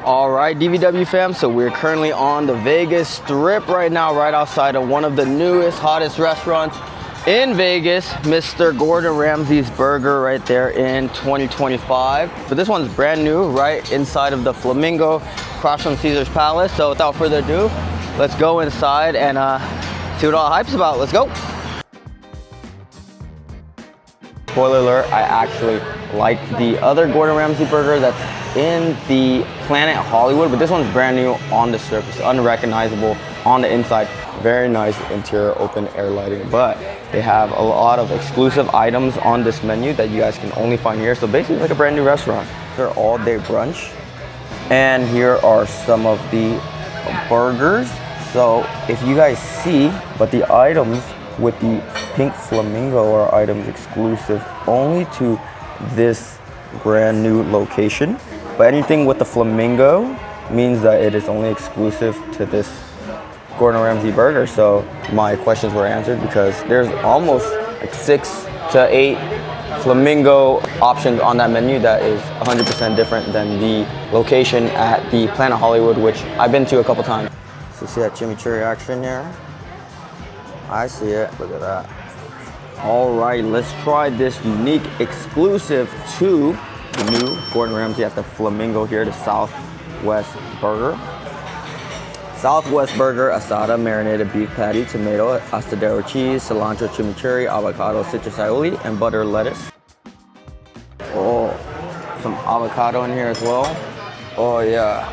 All right, DVW fam, so we're currently on the Vegas Strip right now, right outside of one of the newest, hottest restaurants in Vegas, Mr. Gordon Ramsay's Burger right there in 2025. But this one's brand new, right inside of the Flamingo, across from Caesar's Palace. So without further ado, let's go inside and see what all the hype's about. Let's go. Spoiler alert, I actually like the other Gordon Ramsay burger that's in the Planet Hollywood, but this one's brand new on the Strip. It's unrecognizable on the inside. Very nice interior open air lighting, but they have a lot of exclusive items on this menu that you guys can only find here. So basically like a brand new restaurant. They're all day brunch. And here are some of the burgers. So if you guys see, but the items with the pink flamingo are items exclusive only to this brand new location. But anything with the flamingo means that it is only exclusive to this Gordon Ramsay burger. So my questions were answered because there's almost like 6 to 8 flamingo options on that menu that is 100% different than the location at the Planet Hollywood, which I've been to a couple times. So see that chimichurri action here? I see it, look at that. All right, let's try this unique exclusive to the new Gordon Ramsay at the Flamingo here, the Southwest Burger. Southwest Burger, asada, marinated beef patty, tomato, astudillo cheese, cilantro, chimichurri, avocado, citrus aioli, and butter lettuce. Oh, some avocado in here as well. Oh yeah,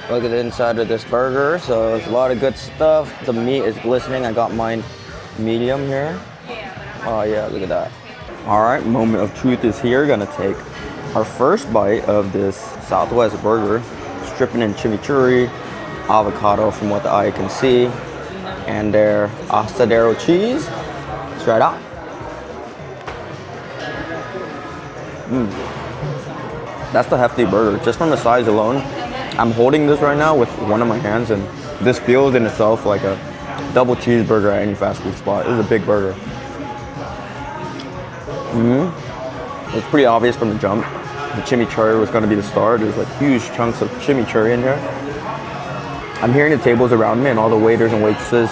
look at the inside of this burger. So there's a lot of good stuff. The meat is glistening. I got mine medium here. Oh yeah, look at that. All right, moment of truth is here. Gonna take our first bite of this Southwest Burger, stripping in chimichurri, avocado from what the eye can see, and their astudillo cheese. Let's try it out. That's the hefty burger. Just from the size alone, I'm holding this right now with one of my hands, and this feels in itself like a double cheeseburger at any fast food spot. This is a big burger. It's pretty obvious from the jump. The chimichurri was going to be the star. There's like huge chunks of chimichurri in here. I'm hearing the tables around me and all the waiters and waitresses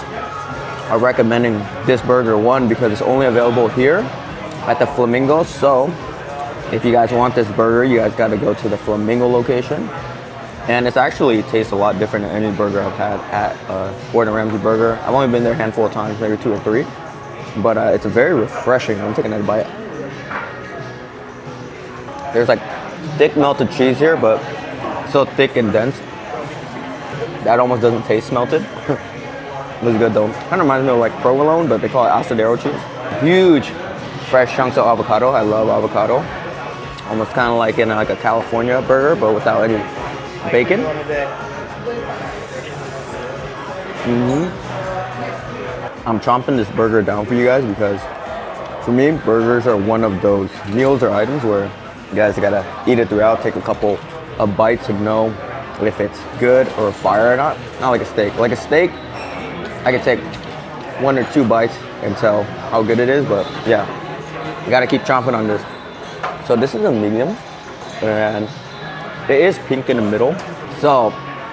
are recommending this burger, one, because it's only available here at the Flamingo. So if you guys want this burger, you guys got to go to the Flamingo location. And it's actually tastes a lot different than any burger I've had at Gordon Ramsay Burger. I've only been there a handful of times, maybe 2 or 3. But it's very refreshing. I'm taking another bite. There's like thick melted cheese here, but so thick and dense that almost doesn't taste melted. It was good though. Kind of reminds me of like provolone, but they call it astudillo cheese. Huge fresh chunks of avocado. I love avocado. Almost kind of like in like a California burger, but without any bacon. I'm chomping this burger down for you guys because for me, burgers are one of those meals or items where you guys gotta eat it throughout, take a couple of bites to know if it's good or fire or not. Not like a steak. Like a steak, I can take 1 or 2 bites and tell how good it is, but yeah, you gotta keep chomping on this. So this is a medium, and it is pink in the middle. So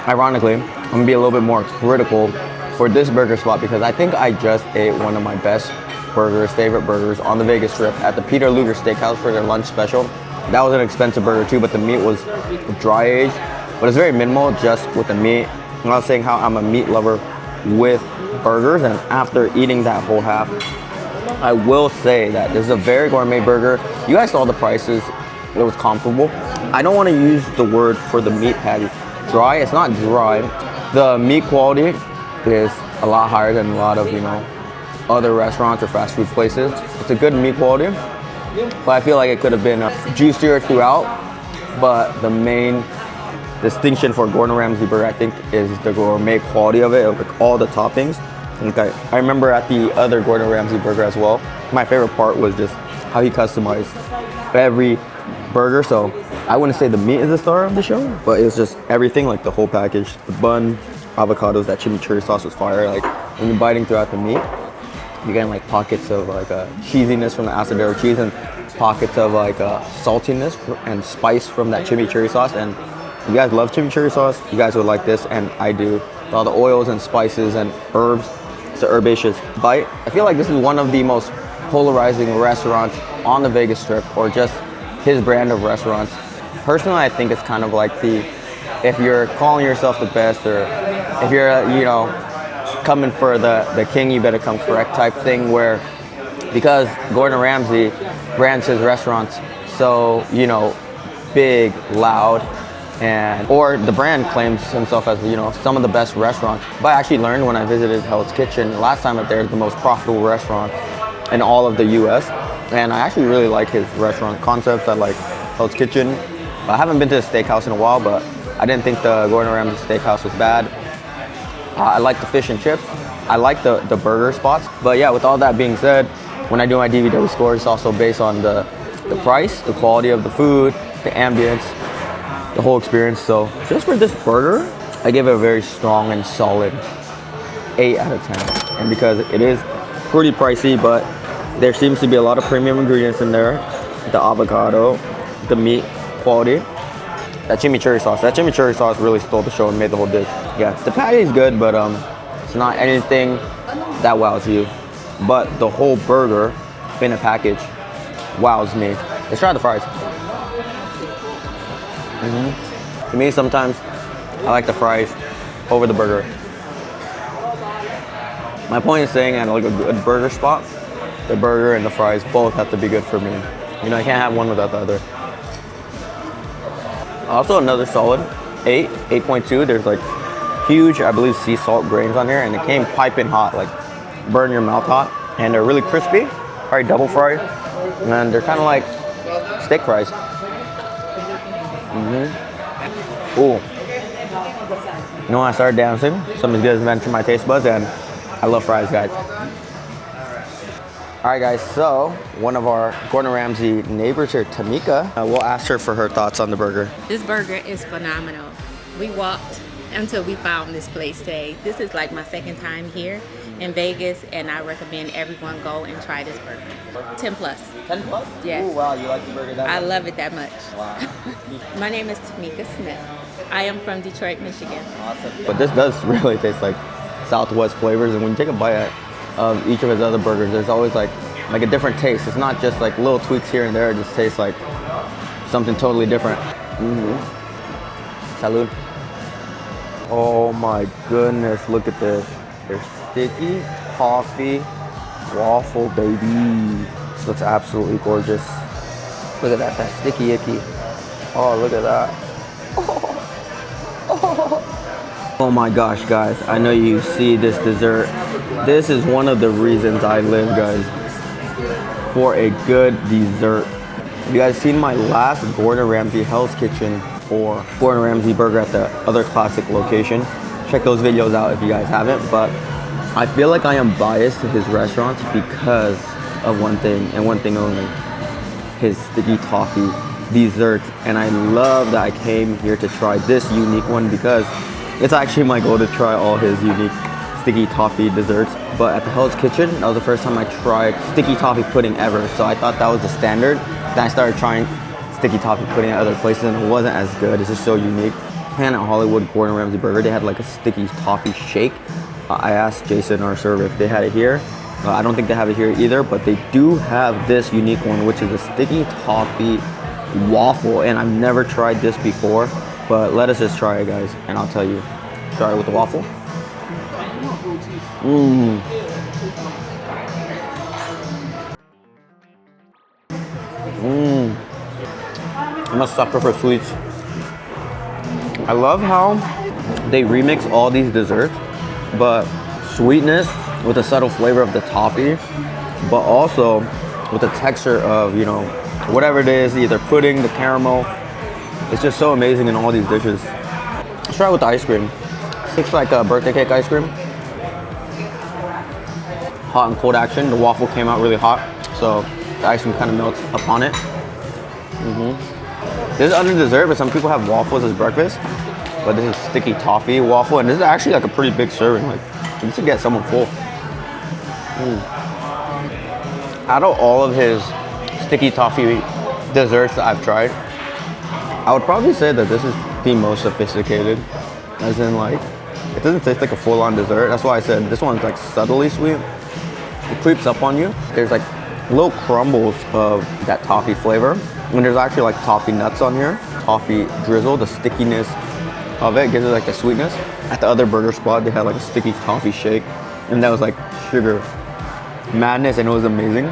ironically, I'm gonna be a little bit more critical for this burger spot because I think I just ate one of my best burgers, favorite burgers on the Vegas Strip at the Peter Luger Steakhouse for their lunch special. That was an expensive burger too, but the meat was dry aged, but it's very minimal just with the meat. I'm not saying how I'm a meat lover with burgers, and after eating that whole half, I will say that this is a very gourmet burger. You guys saw the prices, it was comparable. I don't want to use the word for the meat patty dry. It's not dry. The meat quality is a lot higher than a lot of, other restaurants or fast food places. It's a good meat quality, but I feel like it could have been juicier throughout. But the main distinction for Gordon Ramsay burger, I think, is the gourmet quality of it, like all the toppings. Okay, I remember at the other Gordon Ramsay burger as well, my favorite part was just how he customized every burger. So I wouldn't say the meat is the star of the show, but it's just everything, like the whole package, the bun, avocados, that chimichurri sauce was fire. Like when you're biting throughout the meat, you're getting like pockets of like cheesiness from the astudillo cheese and pockets of like saltiness and spice from that chimichurri sauce. And If you guys love chimichurri sauce, you guys would like this, and I do. With all the oils and spices and herbs, it's an herbaceous bite. I feel like this is one of the most polarizing restaurants on the Vegas Strip, or just his brand of restaurants. Personally, I think it's kind of like if you're calling yourself the best, or if you're, you know, coming for the king, you better come correct type thing, where because Gordon Ramsay brands his restaurants so, you know, big, loud, and or the brand claims himself as, you know, some of the best restaurants. But I actually learned when I visited Hell's Kitchen last time that they're the most profitable restaurant in all of the US. And I actually really like his restaurant concepts. I like Hell's Kitchen. I haven't been to the steakhouse in a while, but I didn't think the Gordon Ramsay steakhouse was bad. I like the fish and chips. I like the burger spots. But yeah, with all that being said, when I do my DVW score, it's also based on the price, the quality of the food, the ambience, the whole experience. So just for this burger, I give it a very strong and solid 8 out of 10. And because it is pretty pricey, but there seems to be a lot of premium ingredients in there. The avocado, the meat quality, that chimichurri sauce really stole the show and made the whole dish. Yeah, the patty is good, but it's not anything that wows you. But the whole burger in a package wows me. Let's try the fries. To me, sometimes I like the fries over the burger. My point is saying at like a good burger spot, the burger and the fries both have to be good for me. You know, I can't have one without the other. Also another solid 8.2. There's like huge, I believe, sea salt grains on here, and it came piping hot, like burn your mouth hot. And they're really crispy, probably double fried, and they're kind of like steak fries. Ooh. You know, when I started dancing, something good mentioned my taste buds, and I love fries, guys. All right, guys, so one of our Gordon Ramsay neighbors here, Tamika, we'll ask her for her thoughts on the burger. This burger is phenomenal. We walked until we found this place today. This is like my second time here in Vegas, and I recommend everyone go and try this burger. 10 plus. 10 plus? Yes. Ooh, wow, you like the burger that much? I love it that much. Wow. My name is Tamika Smith. I am from Detroit, Michigan. Awesome. But this does really taste like Southwest flavors, and when you take a bite of each of his other burgers, there's always like a different taste. It's not just like little tweaks here and there. It just tastes like something totally different. Salud. Oh my goodness, look at this. There's Sticky Toffee Waffle, baby. This looks absolutely gorgeous. Look at that, that's sticky icky. Oh, look at that. Oh my gosh, guys. I know you see this dessert. This is one of the reasons I live, guys, for a good dessert. Have you guys seen my last Gordon Ramsay Hell's Kitchen or Gordon Ramsay burger at the other classic location? Check those videos out if you guys haven't. But I feel like I am biased to his restaurants because of one thing and one thing only: his Sticky Toffee desserts. And I love that I came here to try this unique one, because it's actually my goal to try all his unique Sticky Toffee desserts. But at the Hell's Kitchen, that was the first time I tried Sticky Toffee pudding ever. So I thought that was the standard. Then I started trying Sticky Toffee pudding at other places, and it wasn't as good. It's just so unique. Planet Hollywood Gordon Ramsay burger, they had like a Sticky Toffee shake. I asked Jason, our server, if they had it here. I don't think they have it here either, but they do have this unique one, which is a Sticky Toffee Waffle. And I've never tried this before, but let us just try it, guys, and I'll tell you. Try it with the waffle. I'm a sucker for sweets. I love how they remix all these desserts, but sweetness with a subtle flavor of the toffee, but also with the texture of, you know, whatever it is, either pudding, the caramel. It's just so amazing in all these dishes. Let's try it with the ice cream. Looks like a birthday cake ice cream. Hot and cold action. The waffle came out really hot, so the ice cream kind of melts upon it. This is under dessert, but some people have waffles as breakfast. But this is Sticky Toffee Waffle, and this is actually like a pretty big serving. Like, you should get someone full. Out of all of his Sticky Toffee desserts that I've tried, I would probably say that this is the most sophisticated, as in like, it doesn't taste like a full-on dessert. That's why I said this one's like subtly sweet. It creeps up on you. There's like little crumbles of that toffee flavor. And there's actually like toffee nuts on here. Toffee drizzle, the stickiness of it gives it like the sweetness. At the other burger spot, they had like a sticky toffee shake. And that was like sugar madness, and it was amazing.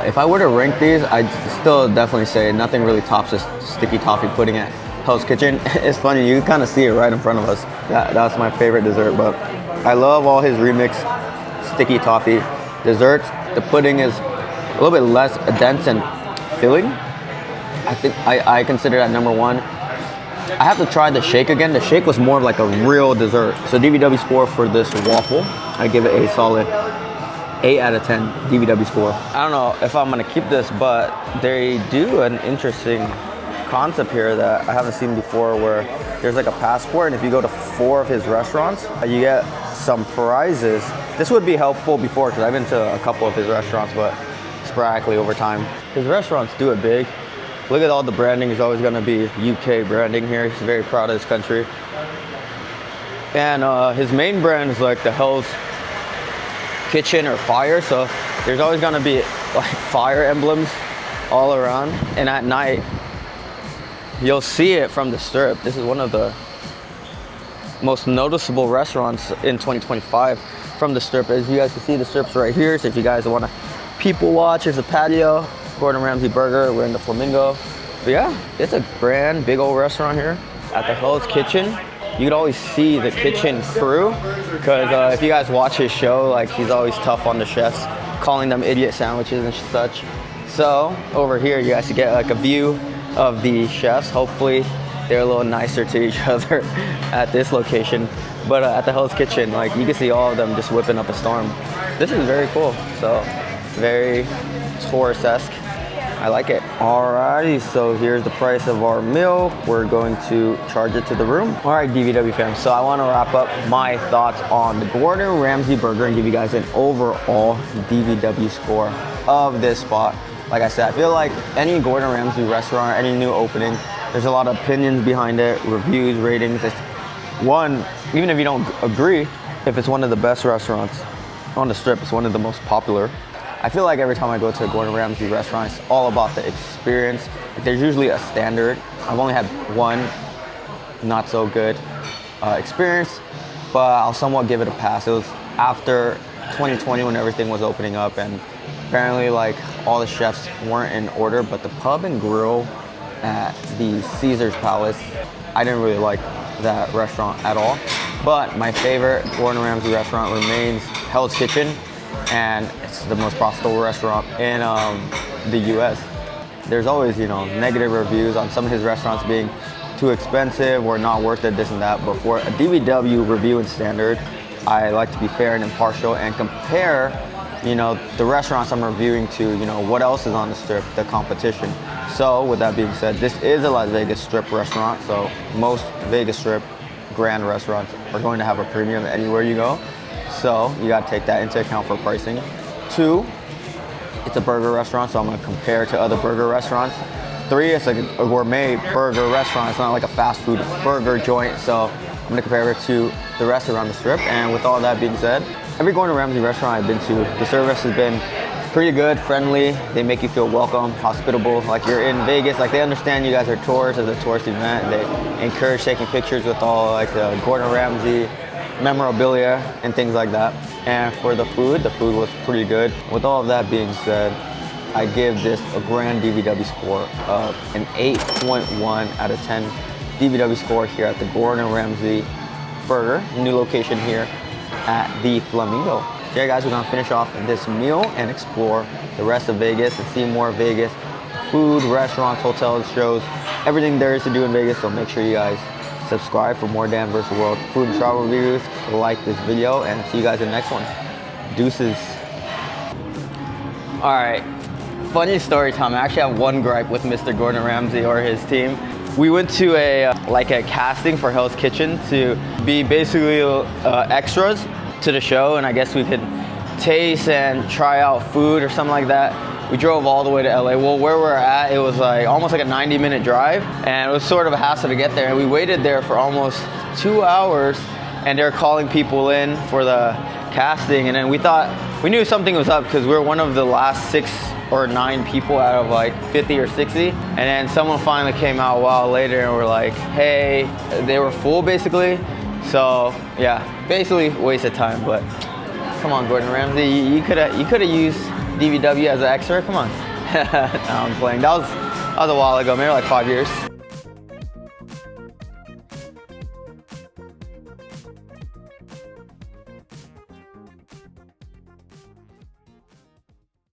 If I were to rank these, I'd still definitely say nothing really tops this sticky toffee pudding at Hell's Kitchen. It's funny, you can kind of see it right in front of us. That's my favorite dessert, but I love all his remix sticky toffee desserts. The pudding is a little bit less dense and filling. I think I consider that number one. I have to try the shake again. The shake was more of like a real dessert. So DVW score for this waffle, I give it a solid 8 out of 10 DVW score. I don't know if I'm gonna keep this, but they do an interesting concept here that I haven't seen before, where there's like a passport, and if you go to 4 of his restaurants, you get some prizes. This would be helpful before, because I've been to a couple of his restaurants, but sporadically over time. His restaurants do it big. Look at all the branding. Is always gonna be UK branding here. He's very proud of his country. And his main brand is like the Hell's Kitchen or Fire, so there's always gonna be like fire emblems all around. And at night, you'll see it from the Strip. This is one of the most noticeable restaurants in 2025 from the Strip. As you guys can see, the Strip's right here, so if you guys want to people watch, there's a patio, Gordon Ramsay Burger, we're in the Flamingo. But yeah, it's a grand, big old restaurant here at the Hell's Kitchen. You could always see the kitchen crew, because if you guys watch his show, like, he's always tough on the chefs, calling them idiot sandwiches and such. So over here, you guys get like a view of the chefs. Hopefully they're a little nicer to each other at this location. But at the Hell's Kitchen, like, you can see all of them just whipping up a storm. This is very cool. So very tourist-esque. I like it. Alrighty, so here's the price of our meal. We're going to charge it to the room. Alright, DVW fam, so I want to wrap up my thoughts on the Gordon Ramsay burger and give you guys an overall DVW score of this spot. Like I said, I feel like any Gordon Ramsay restaurant, any new opening, there's a lot of opinions behind it, reviews, ratings. It's one, even if you don't agree, if it's one of the best restaurants on the Strip, it's one of the most popular. I feel like every time I go to a Gordon Ramsay restaurant, it's all about the experience. There's usually a standard. I've only had one not so good experience, but I'll somewhat give it a pass. It was after 2020 when everything was opening up, and apparently like all the chefs weren't in order, but the pub and grill at the Caesar's Palace, I didn't really like that restaurant at all. But my favorite Gordon Ramsay restaurant remains Hell's Kitchen, and it's the most profitable restaurant in the US. There's always, you know, negative reviews on some of his restaurants being too expensive or not worth it, this and that. But for a DVW review and standard, I like to be fair and impartial and compare, you know, the restaurants I'm reviewing to, you know, what else is on the Strip, the competition. So with that being said, this is a Las Vegas Strip restaurant, so most Vegas Strip grand restaurants are going to have a premium anywhere you go. So you got to take that into account for pricing. 2, it's a burger restaurant, so I'm going to compare to other burger restaurants. 3, it's like a gourmet burger restaurant. It's not like a fast food burger joint, so I'm going to compare it to the rest around the Strip. And with all that being said, every Gordon Ramsay restaurant I've been to, the service has been pretty good, friendly. They make you feel welcome, hospitable, like you're in Vegas. Like, they understand you guys are tourists as a tourist event. They encourage taking pictures with all like the Gordon Ramsay memorabilia and things like that. And for the food was pretty good. With all of that being said, I give this a grand DVW score of an 8.1 out of 10 DVW score here at the Gordon Ramsay Burger, new location here at the Flamingo. So yeah guys, we're gonna finish off this meal and explore the rest of Vegas and see more Vegas food, restaurants, hotels, shows, everything there is to do in Vegas. So make sure you guys subscribe for more Dan vs. World food and travel reviews, like this video, and see you guys in the next one. Deuces. All right, funny story time. I actually have one gripe with Mr. Gordon Ramsay or his team. We went to a casting for Hell's Kitchen to be basically extras to the show, and I guess we could taste and try out food or something like that. We drove all the way to LA. Well, where we're at, it was like almost like a 90-minute drive, and it was sort of a hassle to get there. And we waited there for almost 2 hours, and they're calling people in for the casting. And then we knew something was up because we were one of the last 6 or 9 people out of like 50 or 60. And then someone finally came out a while later and were like, hey, they were full basically. So yeah, basically waste of time. But come on, Gordon Ramsay, you could have used DVW as an extra. Come on. No, I'm playing. That was a while ago, maybe like 5 years.